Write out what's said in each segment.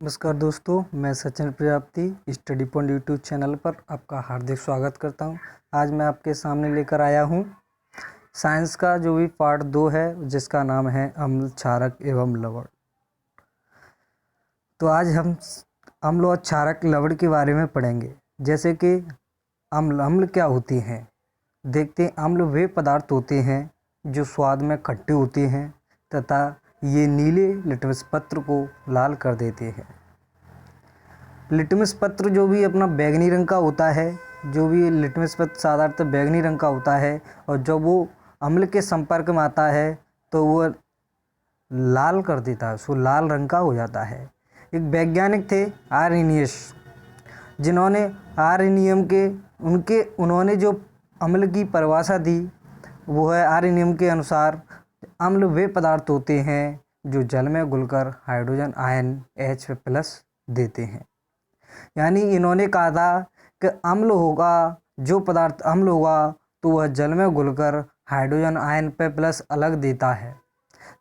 नमस्कार दोस्तों, मैं Sachin Prajapati study point YouTube channel पर आपका हार्दिक स्वागत करता हूं। आज मैं आपके सामने लेकर आया हूं साइंस का जो भी पार्ट 2 है, जिसका नाम है अम्ल, क्षारक एवं लवण। तो आज हम अम्ल और क्षारक लवण के बारे में पढ़ेंगे। जैसे कि अम्ल क्या होती हैं, देखते हैं। अम्ल वे पदार्थ होते हैं जो स्वाद में खट्टे होते हैं तथा ये नीले लिटमस पत्र को लाल कर देते हैं। लिटमस पत्र जो भी अपना बैंगनी रंग का होता है, जो भी लिटमस पत्र साधारणतः बैंगनी रंग का होता है, और जब वो अम्ल के संपर्क में आता है तो वो लाल कर देता है, उसको लाल रंग का हो जाता है। एक वैज्ञानिक थे आर्हेनियस, जिन्होंने आर्हेनियम के उन्होंने जो अम्ल की परिभाषा दी वो है, आर्हेनियम के अनुसार अम्ल वे पदार्थ होते हैं जो जल में घुलकर हाइड्रोजन आयन H+ देते हैं। यानी इन्होंने कहा था कि अम्ल होगा, जो पदार्थ अम्ल होगा तो वह जल में घुलकर हाइड्रोजन आयन P+ अलग देता है।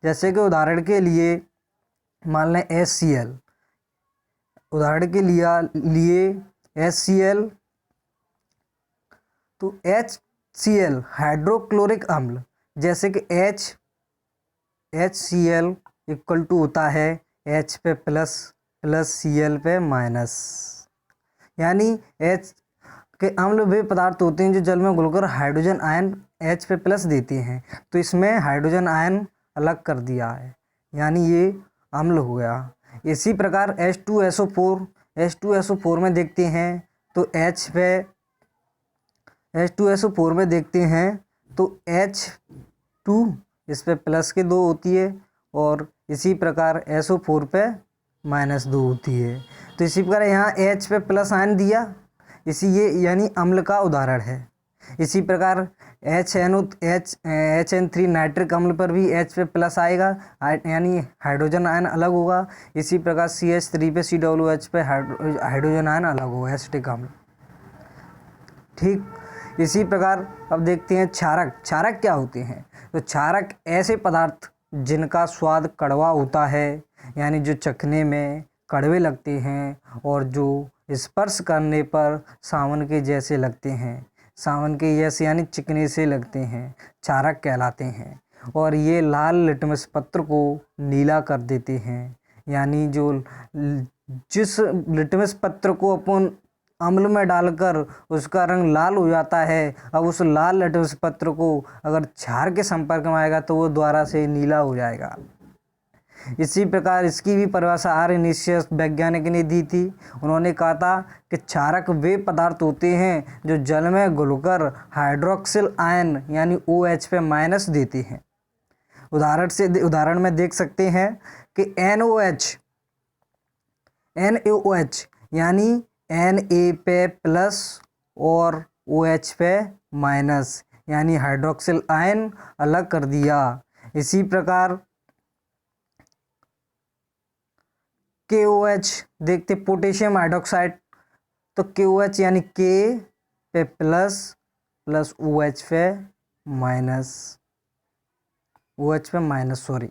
जैसे कि उदाहरण के लिए मान लें HCl, उदाहरण के लिए HCl, तो HCl हाइड्रोक्लोरिक अम्ल, जैसे कि HCl इक्वल टू होता है H पे प्लस Cl पे माइनस। यानी H के अम्ल वे पदार्थ होते हैं जो जल में घुलकर हाइड्रोजन आयन H पे प्लस देते हैं। तो इसमें हाइड्रोजन आयन अलग कर दिया है, यानी ये अम्ल हो गया। इसी प्रकार H2SO4 में देखते हैं तो H2SO4 में देखते हैं तो H2 इस पे प्लस के 2 होती है, और इसी प्रकार SO4 पे -2 होती है। तो इसी प्रकार यहाँ H पे प्लस आयन दिया, ये यानी अम्ल का उदाहरण है। इसी प्रकार HN3 नाइट्रिक अम्ल पर भी H पे प्लस आएगा, यानी हाइड्रोजन आयन अलग होगा। इसी प्रकार CH3 पे COOH पे हाइड्रोजन आयन अलग होगा, एसिटिक अम्ल। ठीक इसी प्रकार अब देखते हैं क्षारक क्या होते हैं। तो क्षारक ऐसे पदार्थ जिनका स्वाद कड़वा होता है, यानी जो चखने में कड़वे लगते हैं और जो स्पर्श करने पर सावन के जैसे लगते हैं, सावन के जैसे यानी चिकने से लगते हैं, क्षारक कहलाते हैं। और ये लाल लिटमस पत्र को नीला कर देते हैं। यानी जिस लिटमस पत्र को अपन अम्ल में डालकर उसका रंग लाल हो जाता है, अब उस लाल लिटमस पत्र को अगर क्षार के संपर्क में आएगा तो वो दोबारा से नीला हो जाएगा। इसी प्रकार इसकी भी परिभाषा आर्हेनियस वैज्ञानिक ने दी थी। उन्होंने कहा था कि क्षारक वे पदार्थ होते हैं जो जल में घुलकर हाइड्रोक्सिल आयन यानी OH पे माइनस देते हैं। उदाहरण में देख सकते हैं कि NaOH यानी Na पे प्लस और OH पे माइनस, यानी हाइड्रोक्सिल आयन अलग कर दिया। इसी प्रकार KOH देखते पोटेशियम हाइड्रोक्साइड, तो KOH यानी K पे प्लस OH पे माइनस सॉरी।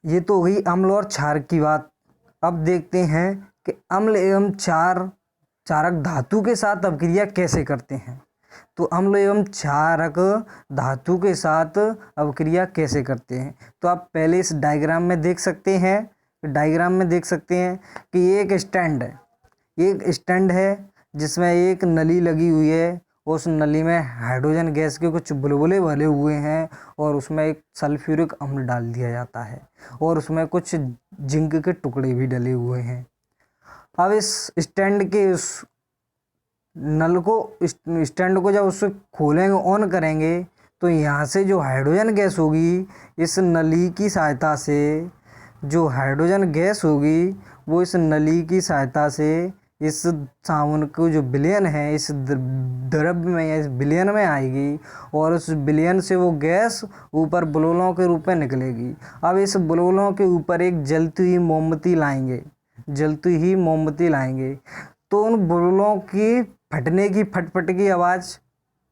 ये तो हुई अम्ल और क्षार की बात। अब देखते हैं कि अम्ल एवं क्षारक धातु के साथ अभिक्रिया कैसे करते हैं। तो अम्ल एवं क्षारक धातु के साथ अभिक्रिया कैसे करते हैं, तो आप पहले इस डायग्राम में देख सकते हैं। कि ये एक स्टैंड है जिसमें एक नली लगी हुई है। उस नली में हाइड्रोजन गैस के कुछ बुलबुले भरे हुए हैं और उसमें एक सल्फ्यूरिक अम्ल डाल दिया जाता है और उसमें कुछ जिंक के टुकड़े भी डले हुए हैं। अब इस स्टैंड को जब उससे खोलेंगे, ऑन करेंगे, तो यहाँ से जो हाइड्रोजन गैस होगी, इस नली की सहायता से जो हाइड्रोजन गैस होगी वो इस नली की सहायता से इस सावन को जो विलयन है, इस द्रव्य में या इस विलयन में आएगी और उस विलयन से वो गैस ऊपर बुलबुलों के रूप में निकलेगी। अब इस बुलबुलों के ऊपर एक जलती हुई मोमबत्ती लाएंगे तो उन बुलबुलों की फटने की फटफट की आवाज़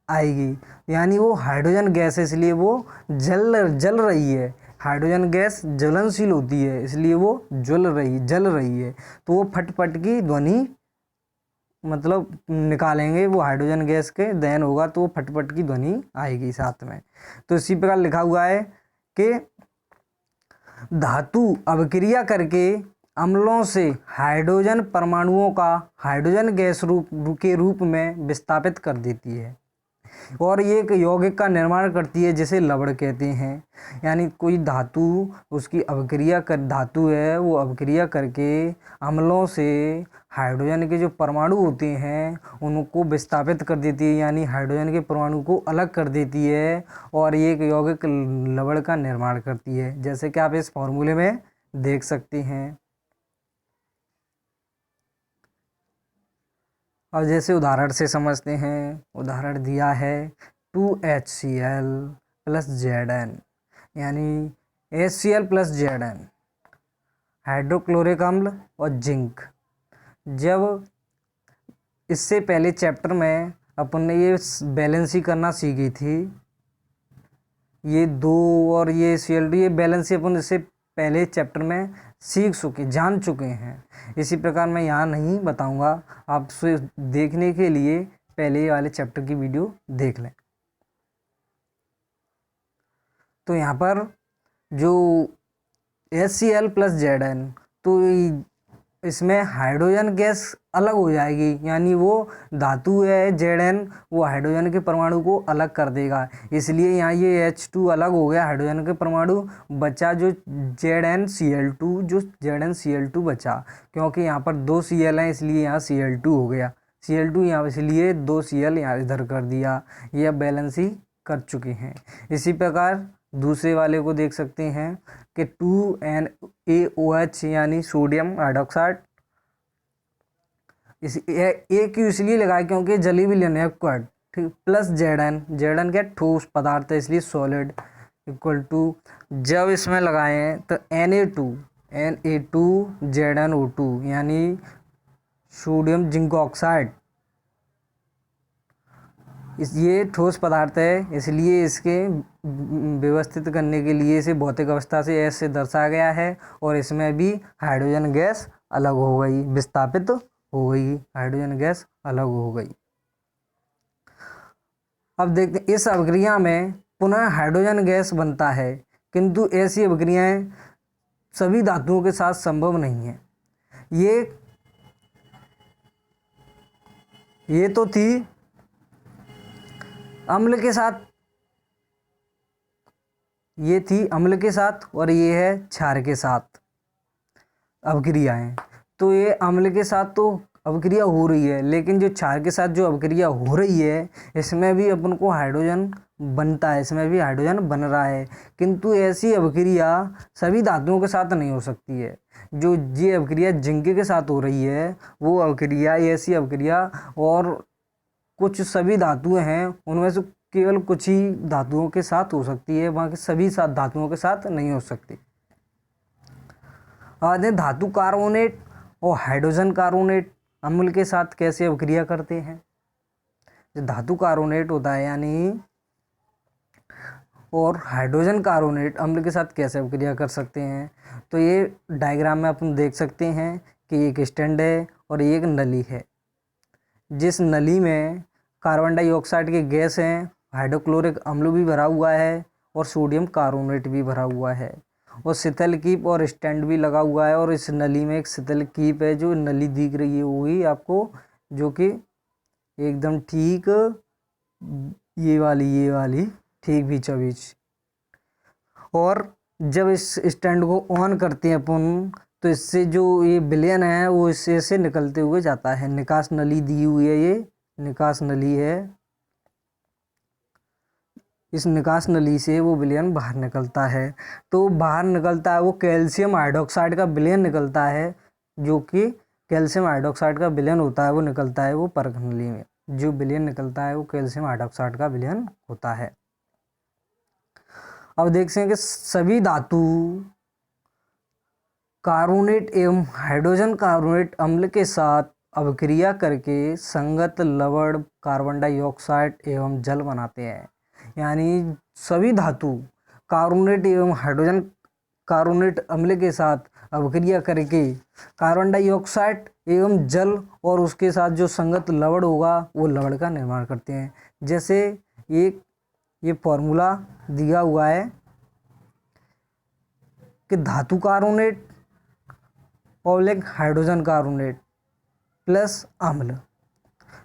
आएगी, यानी वो हाइड्रोजन गैस है, इसलिए वो जल रही है। हाइड्रोजन गैस ज्वलनशील होती है, इसलिए वो जल रही है, तो वो फट फट की ध्वनि मतलब निकालेंगे वो हाइड्रोजन गैस के दहन होगा तो वो फट फट की ध्वनि आएगी साथ में। तो इसी प्रकार लिखा हुआ है कि धातु अभिक्रिया करके अम्लों से हाइड्रोजन परमाणुओं का हाइड्रोजन गैस के रूप में विस्थापित कर देती है और ये एक यौगिक का निर्माण करती है जिसे लवण कहते हैं। यानी कोई धातु उसकी अभिक्रिया कर धातु है वो अभिक्रिया करके अम्लों से हाइड्रोजन के जो परमाणु होते हैं उनको विस्थापित कर देती है, यानी हाइड्रोजन के परमाणु को अलग कर देती है और ये एक यौगिक लवण का निर्माण करती है, जैसे कि आप इस फॉर्मूले में देख सकते हैं। और जैसे उदाहरण से समझते हैं, उदाहरण दिया है 2HCl प्लस Zn, यानी HCl प्लस Zn हाइड्रोक्लोरिक अम्ल और जिंक। जब इससे पहले चैप्टर में अपन ने ये बैलेंसी करना सीखी थी, ये 2 और ये Cl2, ये बैलेंसी अपन इससे पहले चैप्टर में जान चुके हैं। इसी प्रकार मैं यहाँ नहीं बताऊँगा, आपसे देखने के लिए पहले वाले चैप्टर की वीडियो देख लें। तो यहाँ पर जो HCl प्लस Zn, तो इसमें हाइड्रोजन गैस अलग हो जाएगी, यानी वो धातु है Zn वो हाइड्रोजन के परमाणु को अलग कर देगा, इसलिए यहाँ ये H2 अलग हो गया हाइड्रोजन के परमाणु, बचा जो ZnCl2, जो ZnCl2 बचा, क्योंकि यहाँ पर 2 Cl हैं इसलिए यहाँ Cl2 हो गया, Cl2 यहाँ इसलिए 2 Cl यहाँ इधर कर दिया, ये अब बैलेंसी कर चुके हैं। इसी प्रकार दूसरे वाले को देख सकते हैं कि 2NaOH यानी सोडियम हाइड्रोक्साइड, इस ए क्यों इसलिए लगाया क्योंकि जली विलयन है क्वाड, ठीक, प्लस Zn क्या ठोस पदार्थ है इसलिए सॉलिड, इक्वल टू जब इसमें लगाए हैं तो Na2 ZnO2 यानी सोडियम जिंक ऑक्साइड, ये ठोस पदार्थ है इसलिए इसके व्यवस्थित करने के लिए इसे भौतिक अवस्था से S से दर्शाया गया है और इसमें भी हाइड्रोजन गैस अलग हो गई, विस्थापित हो गई, हाइड्रोजन गैस अलग हो गई। अब देखते हैं इस अभिक्रिया में पुनः हाइड्रोजन गैस बनता है, किंतु ऐसी अभिक्रियाएं सभी धातुओं के साथ संभव नहीं है। ये तो थी अम्ल के साथ, ये थी अम्ल के साथ और ये है क्षार के साथ अभिक्रियाएं। तो ये अम्ल के साथ तो अभिक्रिया हो रही है, लेकिन जो क्षार के साथ जो अभिक्रिया हो रही है इसमें भी अपन को हाइड्रोजन बनता है, इसमें भी हाइड्रोजन बन रहा है, किंतु ऐसी अभिक्रिया सभी धातुओं के साथ नहीं हो सकती है। जो ये अभिक्रिया जिंक के साथ हो रही है वो अभिक्रिया, ऐसी अभिक्रिया और कुछ सभी धातुएं हैं उनमें से केवल कुछ ही धातुओं के साथ हो सकती है, बाकी सभी साथ धातुओं के साथ नहीं हो सकती। आधे धातु कार्बोनेट और हाइड्रोजन कार्बोनेट अम्ल के साथ कैसे अभिक्रिया करते हैं। जो धातु कार्बोनेट होता है यानी और हाइड्रोजन कार्बोनेट अम्ल के साथ कैसे अभिक्रिया कर सकते हैं, तो ये डायग्राम में अपन देख सकते हैं कि एक स्टैंड है और एक नली है। जिस नली में कार्बन डाइऑक्साइड के गैस हैं, हाइड्रोक्लोरिक अम्ल भी भरा हुआ है और सोडियम कार्बोनेट भी भरा हुआ है और शीतल कीप और स्टैंड भी लगा हुआ है। और इस नली में एक शीतल कीप है, जो नली दिख रही है वही आपको, जो कि एकदम ठीक ये वाली ठीक बीचों बीच। और जब इस स्टैंड को ऑन करते हैं अपन तो इससे जो ये विलयन है वो इससे से निकलते हुए जाता है। निकास नली दी हुई है, ये निकास नली है, इस निकास नली से वो विलयन बाहर निकलता है। तो बाहर निकलता है वो कैल्शियम हाइड्रोक्साइड का विलयन निकलता है, जो कि कैल्शियम हाइड्रोक्साइड का विलयन होता है वो निकलता है वो परख नली में। जो विलयन निकलता है वो कैल्शियम हाइड्रोक्साइड का विलयन होता है। अब देखते हैं कि सभी धातु कार्बोनेट एवं हाइड्रोजन कार्बोनेट अम्ल के साथ अभिक्रिया करके संगत लवण कार्बन डाइऑक्साइड एवं जल बनाते हैं। यानी सभी धातु कार्बोनेट एवं हाइड्रोजन कार्बोनेट अम्ल के साथ अभिक्रिया करके कार्बन डाइऑक्साइड एवं जल और उसके साथ जो संगत लवण होगा वो लवण का निर्माण करते हैं। जैसे एक ये फॉर्मूला दिया हुआ है कि धातु कार्बोनेट और हाइड्रोजन कार्बोनेट प्लस अम्ल,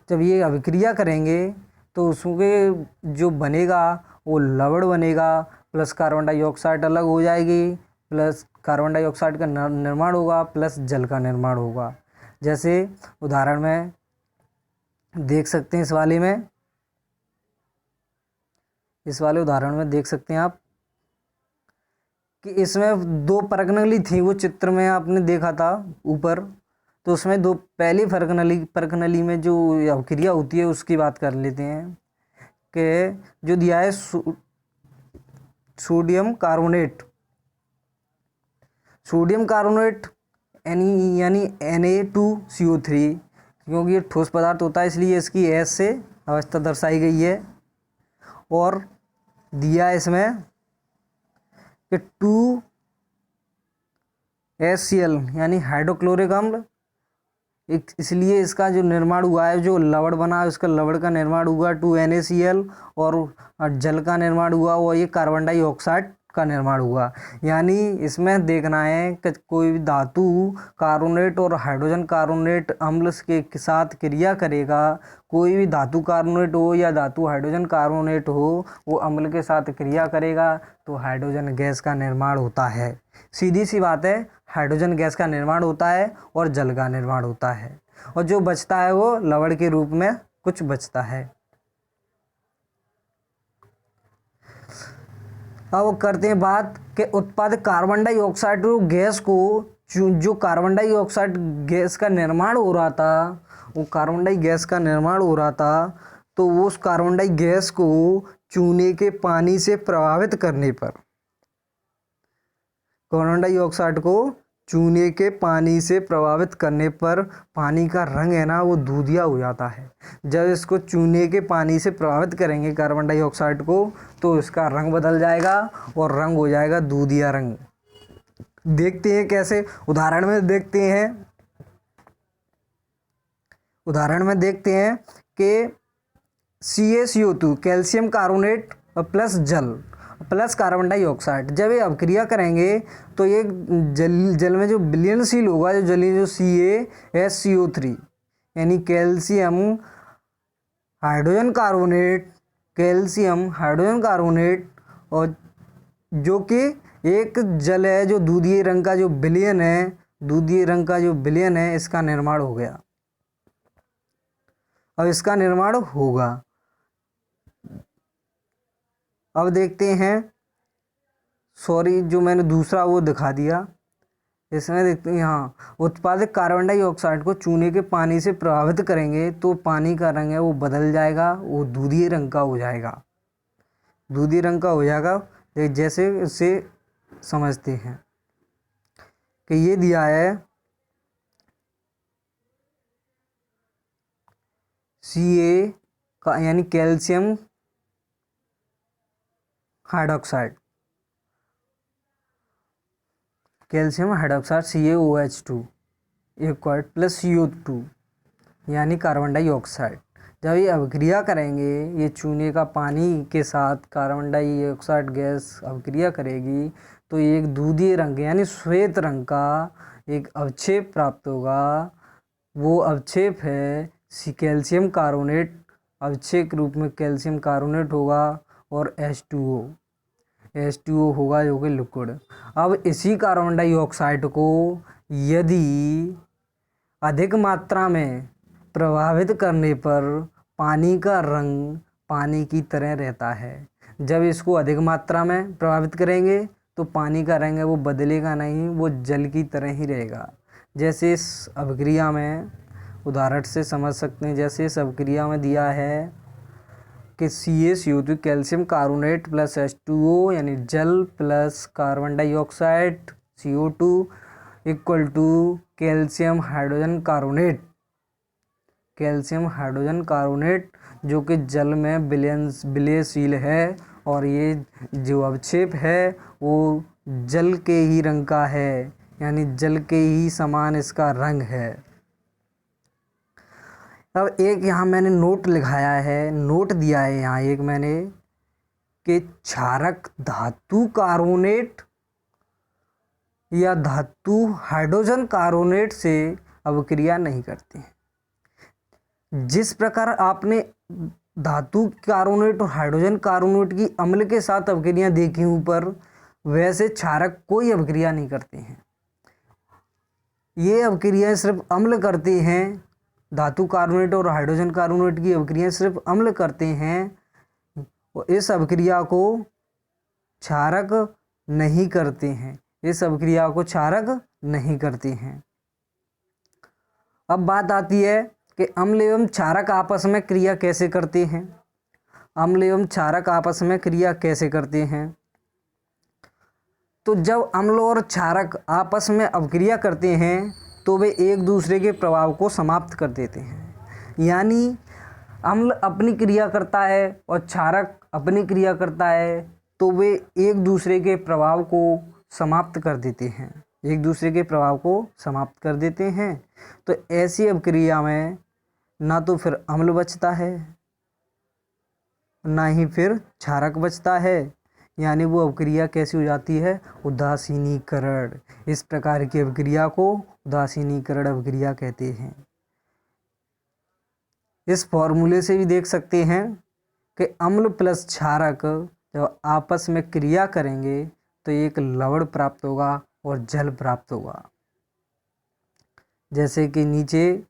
जब ये अभिक्रिया करेंगे तो उसके जो बनेगा वो लवण बनेगा, प्लस कार्बन डाइऑक्साइड अलग हो जाएगी, प्लस कार्बन डाइऑक्साइड का निर्माण होगा, प्लस जल का निर्माण होगा। जैसे उदाहरण में देख सकते हैं, इस वाले उदाहरण में देख सकते हैं आप कि इसमें दो परगनली थी, वो चित्र में आपने देखा था ऊपर, तो उसमें दो पहली परगनली में जो अभिक्रिया होती है उसकी बात कर लेते हैं कि जो दिया है सोडियम कार्बोनेट यानी Na2CO3, क्योंकि ये ठोस पदार्थ होता है इसलिए इसकी एस से अवस्था दर्शाई गई है। और दिया है इसमें कि 2HCl यानी हाइड्रोक्लोरिक अम्ल, इसलिए इसका जो निर्माण हुआ है, जो लवण बना है उसका लवण का निर्माण हुआ 2NaCl, और जल का निर्माण हुआ वो ये कार्बन डाइऑक्साइड का निर्माण हुआ। यानी इसमें देखना है कि कोई भी धातु कार्बोनेट और हाइड्रोजन कार्बोनेट अम्ल के साथ क्रिया करेगा, कोई भी धातु कार्बोनेट हो या धातु हाइड्रोजन कार्बोनेट हो, वो अम्ल के साथ क्रिया करेगा तो हाइड्रोजन गैस का निर्माण होता है। सीधी सी बात है, हाइड्रोजन गैस का निर्माण होता है और जल का निर्माण होता है, और जो बचता है वो लवण के रूप में कुछ बचता है। अब करते हैं बात कि उत्पादित कार्बन डाइऑक्साइड गैस को, जो कार्बन डाइऑक्साइड गैस का निर्माण हो रहा था, वो कार्बन डाई गैस का निर्माण हो रहा था, तो वो उस कार्बन डाई गैस को चूने के पानी से प्रभावित करने पर, कार्बन डाइऑक्साइड को चूने के पानी से प्रभावित करने पर पानी का रंग है ना वो दूधिया हो जाता है। जब इसको चूने के पानी से प्रभावित करेंगे कार्बन डाइऑक्साइड को, तो इसका रंग बदल जाएगा और रंग हो जाएगा दूधिया रंग। देखते हैं कैसे, उदाहरण में देखते हैं कि CaCO2 कैल्शियम कार्बोनेट प्लस जल प्लस कार्बन डाइऑक्साइड, जब ये अभिक्रिया करेंगे तो ये जल में जो विलयनशील होगा, जो जलीय जो CaSCO3 यानी कैल्शियम हाइड्रोजन कार्बोनेट, और जो कि एक जल है जो दूधिये रंग का जो विलयन है, इसका निर्माण हो गया। अब इसका निर्माण होगा, अब देखते हैं, जो मैंने दूसरा वो दिखा दिया, इसमें देखते हैं यहाँ उत्पादित कार्बन डाइऑक्साइड को चूने के पानी से प्रभावित करेंगे तो पानी का रंग है वो बदल जाएगा, वो दूधिये रंग का हो जाएगा। जैसे इसे समझते हैं कि ये दिया है Ca का यानी calcium hydroxide CaOH2 equal plus CO2 यानी कार्बन डाइऑक्साइड। जब ये अभिक्रिया करेंगे, ये चूने का पानी के साथ कार्बन डाइऑक्साइड गैस अभिक्रिया करेगी तो एक दूधिये रंग यानी श्वेत रंग का एक अवक्षेप प्राप्त होगा। वो अवक्षेप है कैल्शियम कार्बोनेट, अवक्षेप रूप में कैल्शियम कार्बोनेट होगा, और H2O होगा जो कि लिक्विड। अब इसी कार्बन डाइऑक्साइड को यदि अधिक मात्रा में प्रभावित करने पर पानी का रंग पानी की तरह रहता है। जब इसको अधिक मात्रा में प्रभावित करेंगे तो पानी का रंग है वो बदलेगा नहीं, वो जल की तरह ही रहेगा। जैसे इस अभिक्रिया में उदाहरण से समझ सकते हैं, जैसे इस अभिक्रिया में दिया है कि CaCO2 calcium carbonate plus H2O यानी जल plus carbon dioxide CO2 equal to calcium hydrogen carbonate जो कि जल में विलयनशील है और ये जो अवक्षेप है वो जल के ही रंग का है, यानी जल के ही समान इसका रंग है। अब एक यहाँ मैंने नोट लिखाया है, नोट दिया है यहाँ एक मैंने कि क्षारक धातु कार्बोनेट या धातु हाइड्रोजन कार्बोनेट से अभिक्रिया नहीं करते हैं। जिस प्रकार आपने धातु कार्बोनेट और हाइड्रोजन कार्बोनेट की अम्ल के साथ अभिक्रिया देखी ऊपर, वैसे क्षारक कोई अभिक्रिया नहीं करते हैं। ये अभिक्रियाएं सिर्फ अम्ल करते हैं, धातु कार्बोनेट और हाइड्रोजन कार्बोनेट की अभिक्रियाएं सिर्फ अम्ल करते हैं, और इस अभिक्रिया को क्षारक नहीं करते हैं, इस अभिक्रिया को क्षारक नहीं करते हैं। अब बात आती है कि अम्ल एवं क्षारक आपस में क्रिया कैसे करते हैं। अम्ल एवं क्षारक आपस में क्रिया कैसे करते हैं? तो जब अम्ल और क्षारक आपस में अभिक्रिया करते हैं तो वे एक दूसरे के प्रभाव को समाप्त कर देते हैं। यानी अम्ल अपनी क्रिया करता है और क्षारक अपनी क्रिया करता है, तो वे एक दूसरे के प्रभाव को समाप्त कर देते हैं, एक दूसरे के प्रभाव को समाप्त कर देते हैं। तो ऐसी अभिक्रिया में ना तो फिर अम्ल बचता है, ना ही फिर क्षारक बचता है, यानी वो अभिक्रिया कैसी हो जाती है? उदासीनीकरण। इस प्रकार की अभिक्रिया को उदासीनीकरण अभिक्रिया कहते हैं। इस फॉर्मूले से भी देख सकते हैं कि अम्ल प्लस क्षारक जब आपस में क्रिया करेंगे तो एक लवण प्राप्त होगा और जल प्राप्त होगा। जैसे कि नीचे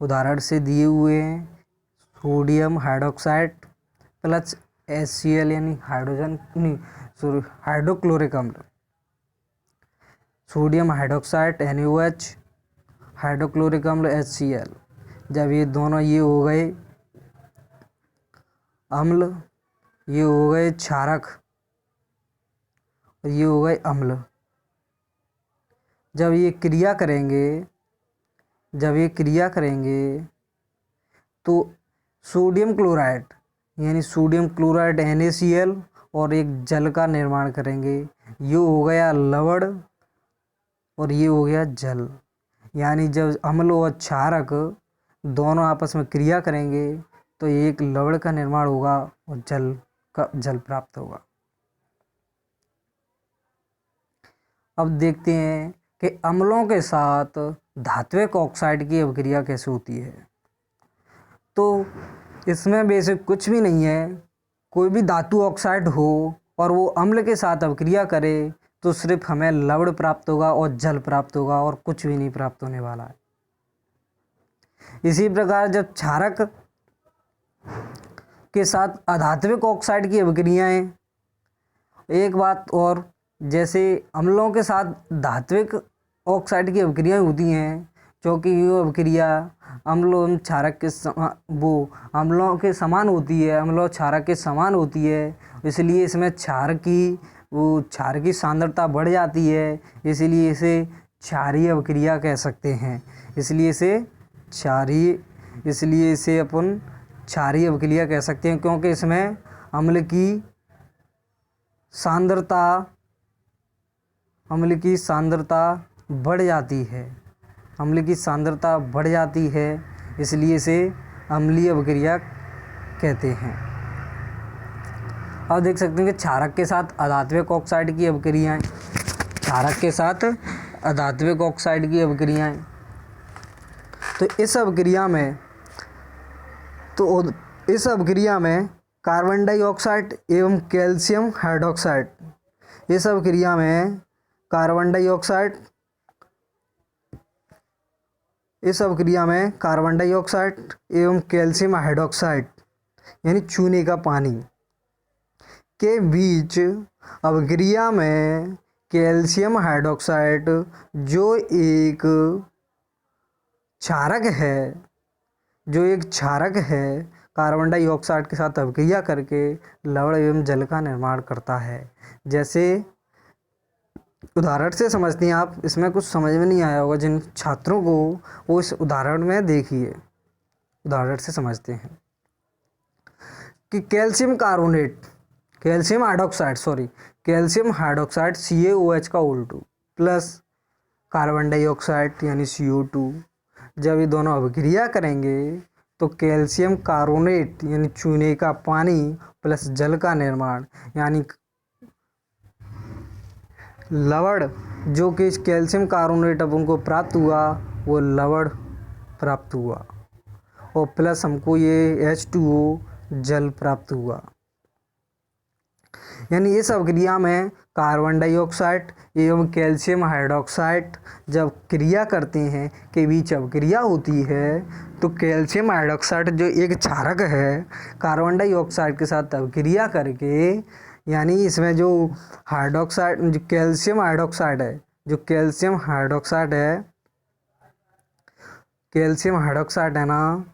उदाहरण से दिए हुए हैं, सोडियम हाइड्रोक्साइड प्लस HCl यानी हाइड्रोक्लोरिक अम्ल, सोडियम हाइड्रोक्साइड NaOH, हाइड्रोक्लोरिक अम्ल HCl। जब ये दोनों ये हो गए अम्ल, ये हो गए क्षारक और ये हो गए अम्ल। जब ये क्रिया करेंगे तो सोडियम क्लोराइड यानी सोडियम क्लोराइड NaCl और एक जल का निर्माण करेंगे। ये हो गया लवण और ये हो गया जल। यानी जब अम्ल और क्षारक दोनों आपस में क्रिया करेंगे तो एक लवण का निर्माण होगा और जल प्राप्त होगा। अब देखते हैं कि अम्लों के साथ धात्विक ऑक्साइड की अभिक्रिया कैसे होती है। तो इसमें बेसिक कुछ भी नहीं है, कोई भी धातु ऑक्साइड हो और वो अम्ल के साथ अभिक्रिया करे तो सिर्फ हमें लवण प्राप्त होगा और जल प्राप्त होगा और कुछ भी नहीं प्राप्त होने वाला है। इसी प्रकार जब क्षारक के साथ अधात्विक ऑक्साइड की अभिक्रियाएं, एक बात और, जैसे अम्लों के साथ धात्विक ऑक्साइड की अभिक्रियाएं होती हैं, क्योंकि ये अभिक्रिया अम्ल एवं क्षारक के अम्लों के समान होती है, अम्ल और क्षारक के समान होती है, इसलिए इसमें क्षार की सांद्रता बढ़ जाती है, इसलिए इसे क्षारीय अभिक्रिया कह सकते हैं। इसलिए इसे अपन क्षारीय अभिक्रिया कह सकते हैं, क्योंकि इसमें अम्ल की सांद्रता बढ़ जाती है, इसलिए इसे अम्लीय अभिक्रिया कहते हैं। अब देख सकते हैं कि क्षारक के साथ अधात्विक ऑक्साइड की अभिक्रियाएं, तो इस अभिक्रिया में कार्बन डाइऑक्साइड एवं कैल्शियम हाइड्रोक्साइड, इस अभिक्रिया में कार्बन डाइऑक्साइड एवं कैल्शियम हाइड्रोक्साइड यानी चूने का पानी के बीच अभिक्रिया में कैल्शियम हाइड्रोक्साइड जो एक क्षारक है कार्बन डाइऑक्साइड के साथ अभिक्रिया करके लवण एवं जल का निर्माण करता है। जैसे उदाहरण से समझते हैं आप, इसमें कुछ समझ में नहीं आया होगा जिन छात्रों को, वो इस उदाहरण में देखिए, उदाहरण से समझते हैं कि calcium carbonate, calcium hydroxide CaOH का O2 प्लस कार्बन डाइऑक्साइड यानी CO2, जब ये दोनों अभिक्रिया करेंगे तो कैल्शियम कार्बोनेट यानी चूने का पानी प्लस जल का निर्माण यानी लवण, जो कि कैल्शियम कार्बोनेट अब उनको प्राप्त हुआ वो लवण प्राप्त हुआ और प्लस हमको ये H2O जल प्राप्त हुआ। यानी इस अभिक्रिया में कार्बन डाइऑक्साइड एवं कैल्शियम हाइड्रोक्साइड जब क्रिया करते हैं के बीच अभिक्रिया होती है तो कैल्शियम हाइड्रोक्साइड जो एक क्षारक है कार्बन डाइऑक्साइड के साथ अभिक्रिया करके, यानी इसमें जो हाइड्रोक्साइड जो कैल्शियम हाइड्रोक्साइड है ना,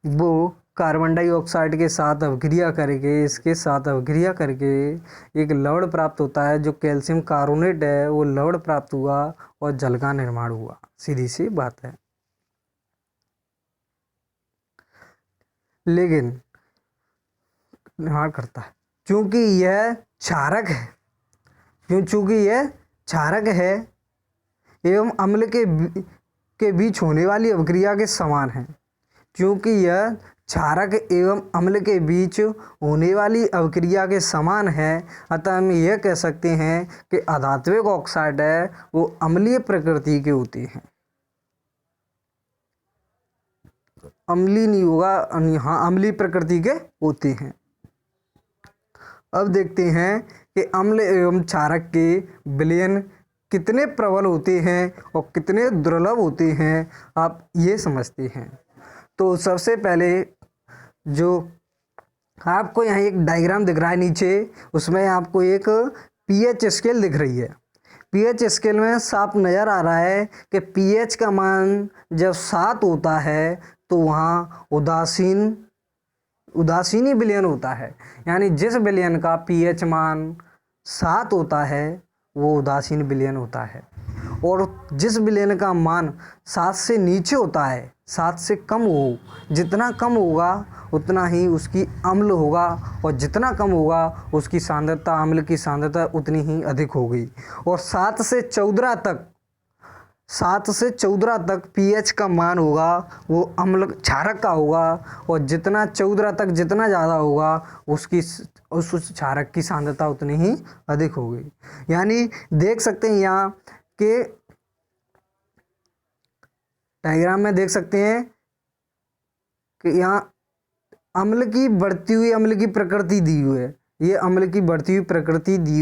वो कार्बन डाइऑक्साइड के साथ अभिक्रिया करके, इसके साथ अभिक्रिया करके एक लवण प्राप्त होता है। जो कैल्शियम कार्बोनेट है वो लवण प्राप्त हुआ और जल का निर्माण हुआ। सीधी सी बात है। लेकिन निर्माण करता है चूंकि यह क्षारक है एवं अम्ल के बीच होने वाली अभिक्रिया के समान है। क्योंकि यह क्षारक एवं अम्ल के बीच होने वाली अभिक्रिया के समान है, अतः हम यह कह सकते हैं कि अधात्विक ऑक्साइड है वो अम्लीय प्रकृति के होते हैं। अम्लीय नहीं होगा, हाँ अम्लीय प्रकृति के होते हैं। अब देखते हैं कि अम्ल एवं क्षारक के विलयन कितने प्रबल होते हैं और कितने दुर्लभ होते हैं, आप ये समझते हैं। तो सबसे पहले जो आपको यहाँ एक डायग्राम दिख रहा है नीचे, उसमें आपको एक pH स्केल दिख रही है। pH स्केल में साफ नज़र आ रहा है कि pH का मान जब 7 होता है तो वहाँ उदासीनी विलयन होता है। यानी जिस विलयन का pH मान 7 होता है वो उदासीन विलयन होता है, और जिस विलयन का मान 7 से नीचे होता है, 7 से कम हो, जितना कम होगा उतना ही उसकी अम्ल होगा, और जितना कम होगा उसकी सांद्रता, अम्ल की सांद्रता उतनी ही अधिक होगी। और 7 से 14 तक pH का मान होगा वो अम्ल क्षारक का होगा, और जितना 14 तक जितना ज़्यादा होगा उस क्षारक की सांद्रता उतनी ही अधिक होगी। यानी देख सकते हैं यहाँ के डायग्राम में देख सकते हैं कि यहाँ अम्ल की बढ़ती हुई अम्ल की प्रकृति दी हुई है। ये अम्ल की बढ़ती हुई प्रकृति दी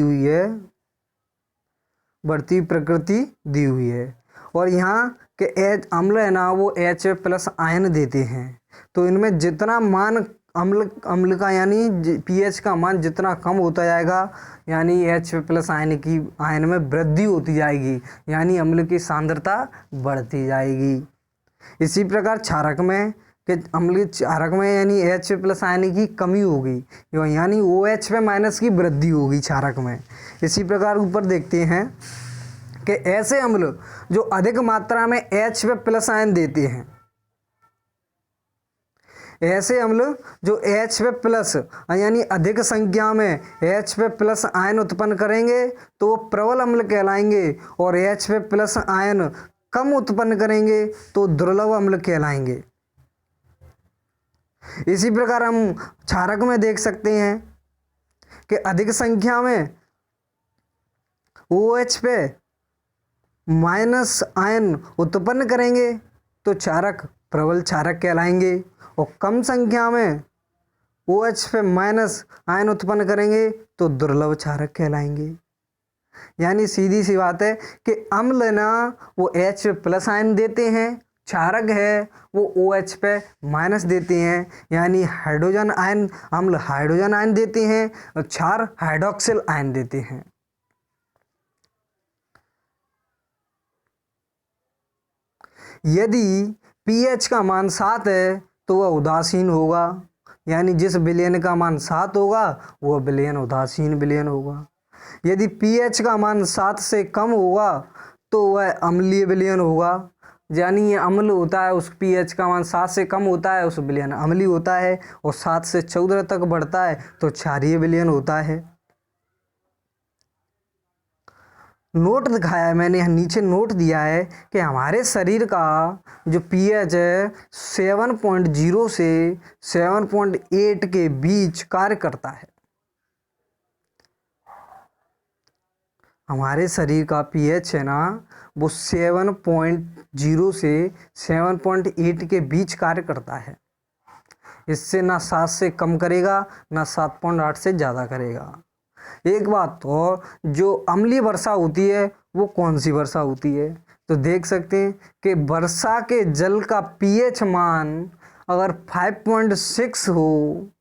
हुई है, और यहाँ के अम्ल है ना वो H+ आयन देते हैं। तो इनमें जितना मान अम्ल का यानी pH का मान जितना कम होता जाएगा, यानी H+ आयन में वृद्धि होती जाएगी, यानी अम्ल की सांद्रता बढ़ती जाएगी। इसी प्रकार क्षारक में यानी H+ आयन की कमी होगी, यानी OH- की वृद्धि होगी क्षारक में। इसी प्रकार ऊपर देखते हैं कि ऐसे अम्ल जो अधिक मात्रा में H+ आयन देते हैं, ऐसे अम्ल जो H+ यानी अधिक संख्या में H+ आयन उत्पन्न करेंगे तो वो प्रबल अम्ल कहलाएंगे, और H+ आयन कम उत्पन्न करेंगे तो दुर्लभ अम्ल कहलाएंगे। इसी प्रकार हम क्षारक में देख सकते हैं कि अधिक संख्या में OH माइनस आयन उत्पन्न करेंगे तो क्षारक प्रबल क्षारक कहलाएंगे, और कम संख्या में OH आयन उत्पन्न करेंगे तो दुर्लभ क्षारक कहलाएंगे। यानी सीधी सी बात है कि अम्ल ना वो H+ आयन देते हैं, क्षारक है वो OH- देते हैं, यानी अम्ल हाइड्रोजन आयन देते हैं और क्षार हाइड्रोक्सिल आयन देते हैं। यदि pH का मान 7 है तो वह उदासीन होगा, यानी जिस विलयन का मान 7 होगा वह विलयन उदासीन विलयन होगा। यदि pH का मान 7 से कम होगा तो वह अम्लीय विलयन होगा, यानी ये अम्ल होता है, उस पीएच का मान 7 से कम होता है उस विलयन अम्लीय होता है, और 7 से 14 तक बढ़ता है तो क्षारीय विलयन होता है। नोट दिखाया है मैंने, यहाँ नीचे नोट दिया है कि हमारे शरीर का जो पीएच है 7.0 से 7.8 के बीच कार्य करता है। हमारे शरीर का पीएच है ना वो 7.0 से 7.8 के बीच कार्य करता है। इससे ना 7 से कम करेगा ना 7.8 से ज़्यादा करेगा। एक बात तो, जो अम्लीय वर्षा होती है वो कौन सी वर्षा होती है, तो देख सकते हैं कि वर्षा के जल का पीएच मान अगर 5.6 हो,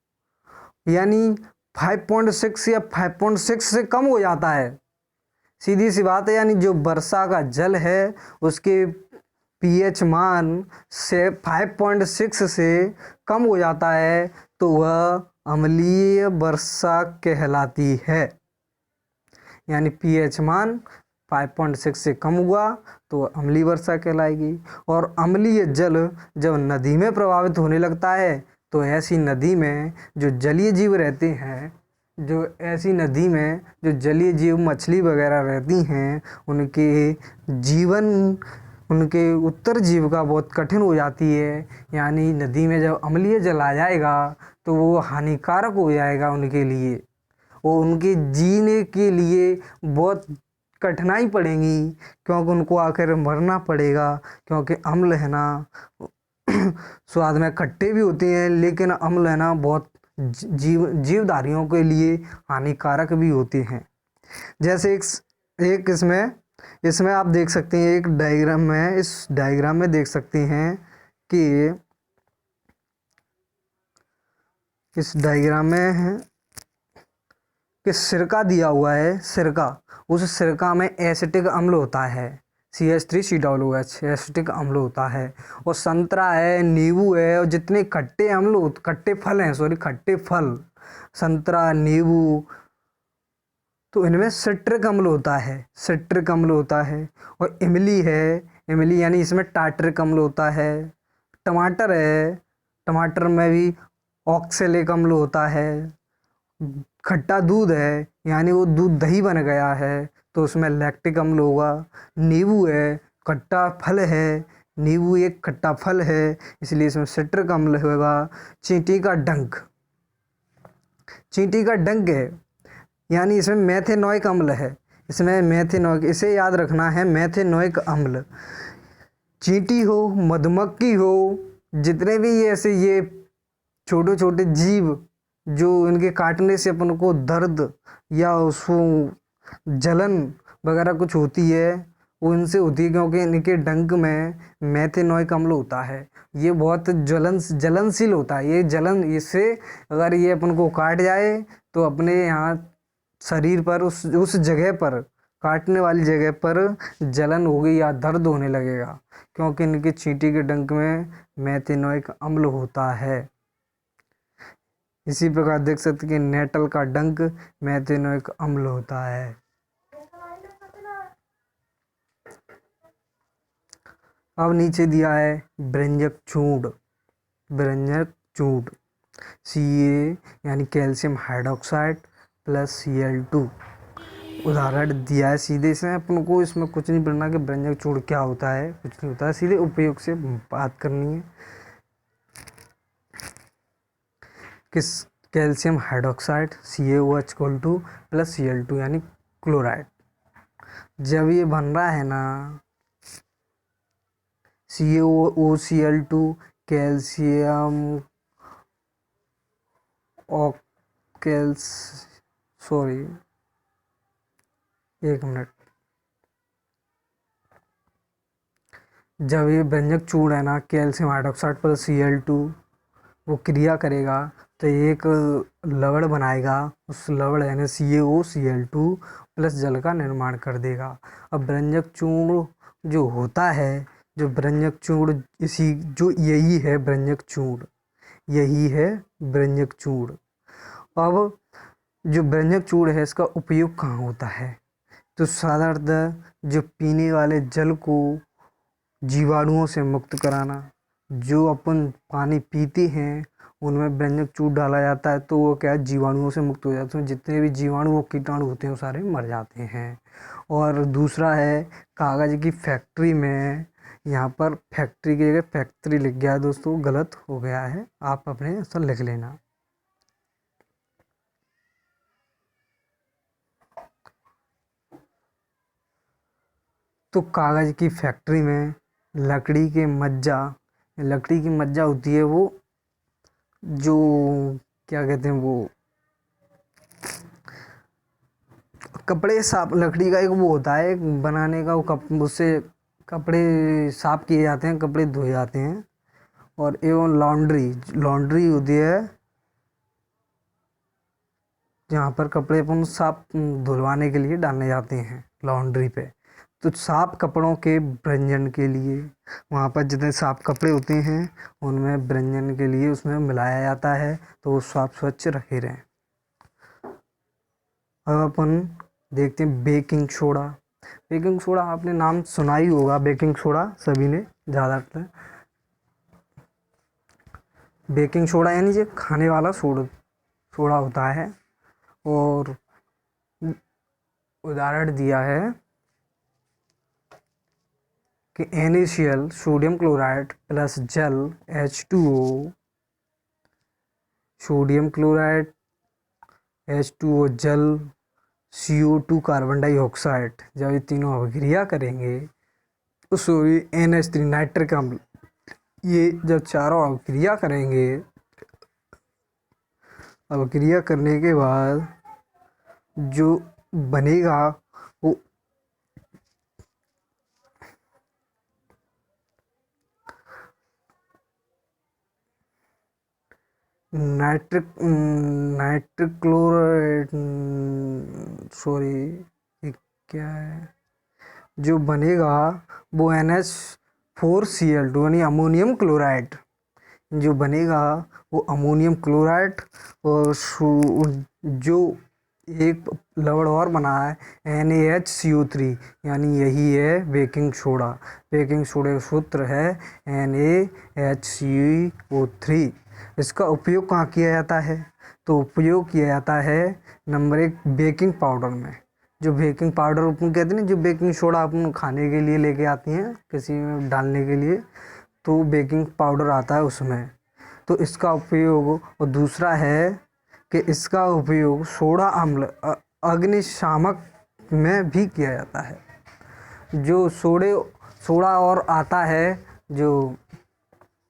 यानी 5.6 या 5.6 से कम हो जाता है, सीधी सी बात है, यानी जो वर्षा का जल है उसके पीएच मान से 5.6 से कम हो जाता है तो वह अम्लीय वर्षा कहलाती है। यानी पीएच मान 5.6 से कम हुआ तो वह अम्लीय वर्षा कहलाएगी। और अम्लीय जल जब नदी में प्रभावित होने लगता है तो ऐसी नदी में जो जलीय जीव रहते हैं, जो ऐसी नदी में जो जलीय जीव मछली वगैरह रहती हैं, उनके उत्तर जीविका बहुत कठिन हो जाती है। यानी नदी में जब अम्लीय जल आ जाएगा तो वो हानिकारक हो जाएगा उनके लिए, और उनके जीने के लिए बहुत कठिनाई पड़ेगी, क्योंकि उनको आखिर मरना पड़ेगा, क्योंकि अम्ल है ना स्वाद में खट्टे भी होते हैं, लेकिन अम्ल है ना बहुत जीवधारियों के लिए हानिकारक भी होते हैं। जैसे एक इसमें आप देख सकते हैं, एक डायग्राम में, इस डायग्राम में देख सकते हैं कि इस डायग्राम में है कि सिरका दिया हुआ है, सिरका, उस सिरका में एसिटिक अम्ल होता है, CH3COOH एसिटिक अम्ल होता है, और संतरा है, नींबू है, और जितने खट्टे फल, संतरा, नींबू, तो इनमें सिट्रिक अम्ल होता है। और इमली यानी इसमें टार्टरिक अम्ल होता है। टमाटर है, टमाटर में भी ऑक्सैलिक अम्ल होता है। खट्टा दूध है, यानी वो दूध दही बन गया है तो उसमें लैक्टिक अम्ल होगा। नींबू है, खट्टा फल है, नींबू एक खट्टा फल है, इसलिए इसमें सिट्रिक अम्ल होगा। चींटी का डंक है, यानी इसमें मेथेनोइक अम्ल है, इसे याद रखना है, मेथेनोइक अम्ल। चींटी हो, मधुमक्खी हो, जितने भी ये छोटे छोटे जीव जो इनके काटने से अपन को दर्द या उसको जलन वगैरह कुछ होती है, वो इनसे होती है, क्योंकि इनके डंक में मेथेनोइक अम्ल होता है। ये बहुत जलनशील होता है, इससे अगर ये अपन को काट जाए तो अपने यहाँ शरीर पर उस जगह पर, काटने वाली जगह पर जलन होगी या दर्द होने लगेगा, क्योंकि इनके चींटी के डंक में मेथेनोइक अम्ल होता है। इसी प्रकार देख सकते कि नेटल का डंक मेथेनोइक अम्ल होता है। अब नीचे दिया है व्यंजक चूर्ण, Ca यानी कैल्शियम हाइड्रोक्साइड प्लस Cl2। उदाहरण दिया है सीधे से, अपन को इसमें कुछ नहीं पढ़ना कि व्यंजक चूर्ण क्या होता है, कुछ नहीं होता है, सीधे उपयोग से बात करनी है। किस calcium hydroxide CaOH plus Cl2 यानी क्लोराइड। जब ये बन रहा है ना CaOCl2 कैल्शियम एक मिनट, जब ये व्यंजक चूर्ण है ना कैल्शियम हाइड्रोक्साइड प्लस Cl2 वो क्रिया करेगा तो एक लवण बनाएगा, उस लवण यानी CaOCl2 प्लस जल का निर्माण कर देगा। अब व्यंजक चूर्ण जो होता है, जो व्यंजक चूर्ण यही है व्यंजक चूर्ण। अब जो व्यंजक चूर्ण है इसका उपयोग कहाँ होता है, तो साधारणतः जो पीने वाले जल को जीवाणुओं से मुक्त कराना। जो अपन पानी पीते हैं उनमें व्यंजक चूट डाला जाता है तो वो क्या है, जीवाणुओं से मुक्त हो जाते हैं। जितने भी जीवाणु और कीटाणु होते हैं वो सारे मर जाते हैं। और दूसरा है कागज़ की फैक्ट्री में, यहाँ पर फैक्ट्री की जगह फैक्ट्री लिख गया है दोस्तों, गलत हो गया है, आप अपने आंसर लिख लेना। तो कागज़ की फैक्ट्री में लकड़ी की मज्जा होती है, वो जो क्या कहते हैं, वो कपड़े साफ, लकड़ी का एक वो होता है एक बनाने का, वो उससे कपड़े साफ किए जाते हैं, कपड़े धोए जाते हैं। और एवं लॉन्ड्री होती है जहाँ पर कपड़े अपन साफ धुलवाने के लिए डालने जाते हैं लॉन्ड्री पे। तो साफ कपड़ों के व्यंजन के लिए वहाँ पर जितने साफ कपड़े होते हैं उनमें व्यंजन के लिए उसमें मिलाया जाता है तो वो साफ स्वच्छ रखे रहें। अब अपन देखते हैं बेकिंग सोडा। बेकिंग सोडा आपने नाम सुना ही होगा, बेकिंग सोडा सभी ने ज़्यादातर। बेकिंग सोडा यानी जो खाने वाला सोडा होता है। और उदाहरण दिया है कि NaCl सोडियम क्लोराइड प्लस जल H2O, सोडियम क्लोराइड H2O जल CO2 कार्बन डाइऑक्साइड, जब ये तीनों अभिक्रिया करेंगे तो NH3 नाइट्रिक अम्ल, ये जब चारों अभिक्रिया करेंगे, अभिक्रिया करने के बाद जो बनेगा वो नाइट्रिक क्लोराइड, सॉरी ये क्या है, जो बनेगा वो NH4Cl2 यानी अमोनियम क्लोराइड, जो बनेगा वो अमोनियम क्लोराइड। और जो एक लवण और बना है NaHCO3, यानी यही है बेकिंग सोडा। बेकिंग सोडा का सूत्र है NaHCO3। इसका उपयोग कहाँ किया जाता है, तो उपयोग किया जाता है नंबर 1 बेकिंग पाउडर में। जो बेकिंग पाउडर अपन कहते हैं ना, जो बेकिंग सोडा अपन खाने के लिए लेके आती हैं किसी में डालने के लिए, तो बेकिंग पाउडर आता है उसमें, तो इसका उपयोग। और दूसरा है कि इसका उपयोग सोडा अम्ल अग्निशामक में भी किया जाता है। जो सोडा और आता है, जो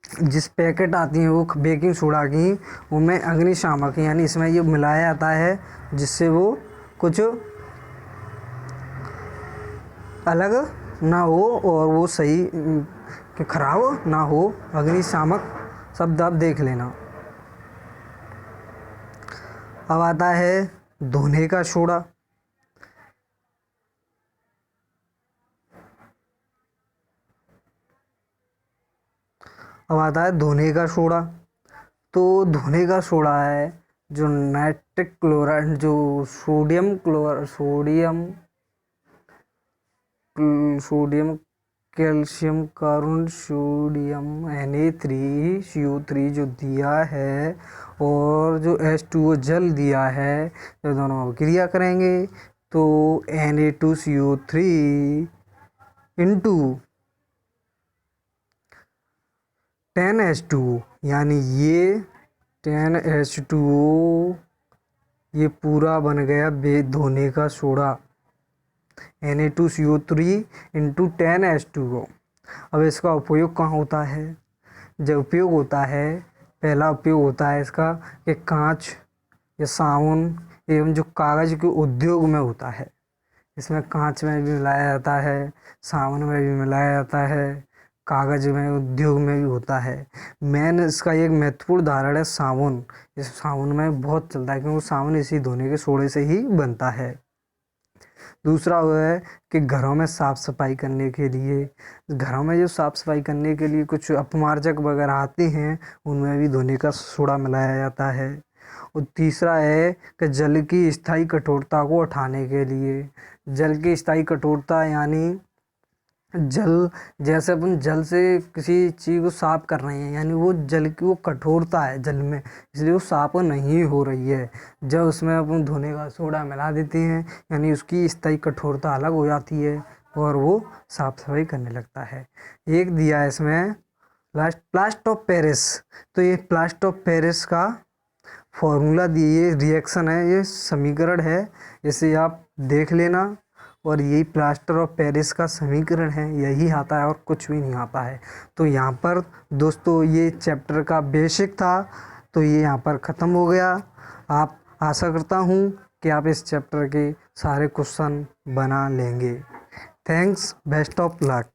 जिस पैकेट आती है वो बेकिंग सोडा की, उनमें अग्निशामक यानी इसमें ये मिलाया जाता है जिससे वो कुछ अलग ना हो और वो सही कि खराब ना हो। अग्निशामक शब्द आप देख लेना। अब आता है धोने का सोडा। अब आता है धोने का सोडा। तो धोने का सोडा है जो नाइट्रिक क्लोराइड, जो sodium calcium carbonate, sodium Na3CO3 जो दिया है और जो H2O जल दिया है, जो दोनों अभिक्रिया करेंगे तो Na2CO3 इंटू 10H2O, यानी ये 10H2O ये पूरा बन गया धोने का सोडा, Na2CO3 इंटू 10H2O। अब इसका उपयोग कहाँ होता है, जब उपयोग होता है, पहला उपयोग होता है इसका कि कांच या साबुन एवं जो कागज़ के उद्योग में होता है। इसमें कांच में भी मिलाया जाता है, साबुन में भी मिलाया जाता है, कागज़ में उद्योग में भी होता है। मेन इसका एक महत्वपूर्ण उदाहरण है साबुन। इस साबुन में बहुत चलता है क्योंकि साबुन इसी धोने के सोडे से ही बनता है। दूसरा वो है कि घरों में साफ़ सफाई करने के लिए, घरों में जो साफ़ सफाई करने के लिए कुछ अपमार्जक वगैरह आते हैं उनमें भी धोने का सोडा मिलाया जाता है। और तीसरा है कि जल की स्थायी कठोरता को उठाने के लिए, जल की स्थायी कठोरता यानी जल, जैसे अपन जल से किसी चीज़ को साफ कर रहे हैं, यानी वो जल की वो कठोरता है जल में, इसलिए वो साफ नहीं हो रही है। जब उसमें अपन धोने का सोडा मिला देते हैं, यानी उसकी स्थायी कठोरता अलग हो जाती है और वो साफ सफाई करने लगता है। एक दिया है इसमें प्लास्टर ऑफ पेरिस। तो ये प्लास्टर ऑफ पेरिस का फॉर्मूला दिए, ये रिएक्शन है, ये समीकरण है, इसे आप देख लेना। और यही प्लास्टर ऑफ पेरिस का समीकरण है, यही आता है और कुछ भी नहीं आता है। तो यहाँ पर दोस्तों ये चैप्टर का बेसिक था, तो ये यहाँ पर ख़त्म हो गया। आप आशा करता हूँ कि आप इस चैप्टर के सारे क्वेश्चन बना लेंगे। Thanks, best of luck.